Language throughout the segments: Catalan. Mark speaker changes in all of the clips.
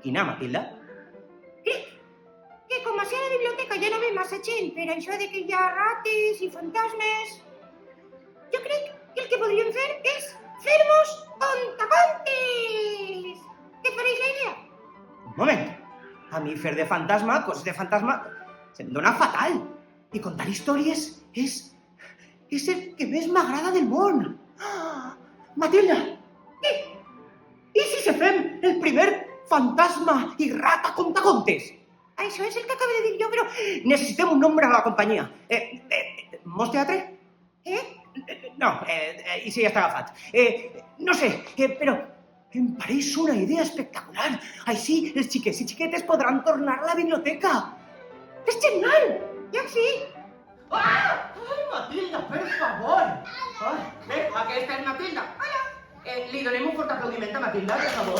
Speaker 1: Quina, Matilda?
Speaker 2: Crec que com a ser a la biblioteca ja no ve massa gent per això de que hi ha rates i fantasmes, jo crec que el que podríem fer és fer-nos contacontes! Què et pareix la idea?
Speaker 1: Un moment. A mi fer de fantasma, coses de fantasma, se'm dona fatal. I contar històries és el que més m'agrada del món. Ah, Matilda! Què? I si se fem el primer fantasma i rata contacontes?
Speaker 2: Això és el que acabo de dir jo, però...
Speaker 1: Necessitem un nombre a la companyia. Mos Teatre? No, i si ja està agafat. No sé, però em pareix una idea espectacular. Així els xiquets i xiquetes podran tornar a la biblioteca.
Speaker 2: És genial! Ja sí!
Speaker 1: Ah! Ai, Matilda, per favor! Bé, aquesta és Matilda.
Speaker 2: Hola!
Speaker 1: Li donem un fort aplaudiment a Matilda, per favor.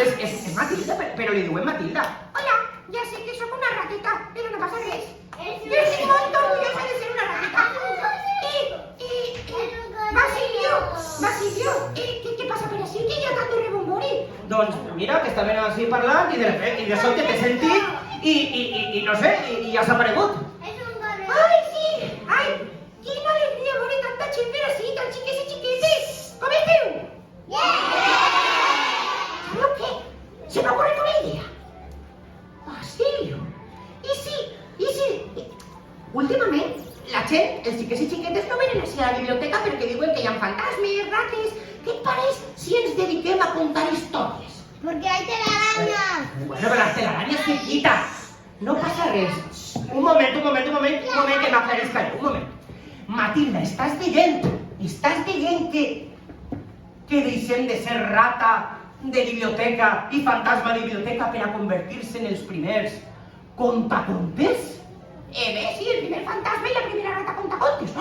Speaker 1: És Matilda, però li diuen Matilda.
Speaker 2: Hola, ja sé que sóc una rateta, però no passa res. Jo estic molt orgullosa de ser una rateta. Basilio, què passa per així? Que hi ha tant de rebombori?
Speaker 1: Doncs mira, que estaven així parlant i de sobte t'he sentit i no sé, i ja s'ha aparegut.
Speaker 2: Ai, sí! Ai, quina alegria veure tanta gent per així, tan xiques i xiquetes! Com esteu? ¿Sabeu què? Se m'ha ocorregut una idea. Basilio, i si... Últimament, la gent, els xiquets i xiquetes no venen així a la biblioteca perquè diuen que hi ha fantasmes, rates... Què et pareix si ens dediquem a contar històries?
Speaker 3: Porque hay telarañas.
Speaker 1: Bueno, pero las telarañas se quitan. No pasa res. Un moment, que m'aclariscaré, un moment. Matilda, estàs dient que deixem de ser rata de biblioteca i fantasma de biblioteca per a convertir-se en els primers contacontes?
Speaker 2: Bé, sí, el primer fantasma i la primera rata contacontes.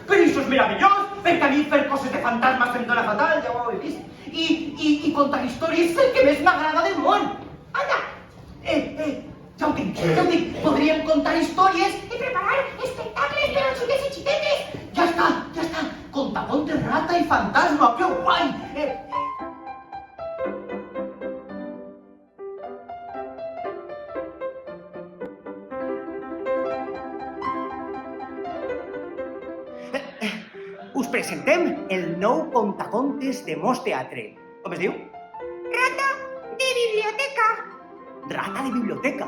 Speaker 1: Però això és meravellós, perquè a mi fer coses de fantasma se'm dona fatal, ja ho heu vist. I contar històries és el que més m'agrada del món.
Speaker 2: Anda,
Speaker 1: Ja ho tinc. Podríem contar històries.
Speaker 2: i preparar espectacles per als xiquets i xiquetes.
Speaker 1: Ja està. Contacontes, rata i fantasma, que guai! Us presentem el nou contacontes de Mos Teatre. Com es diu?
Speaker 2: Rata de biblioteca.
Speaker 1: Rata de biblioteca.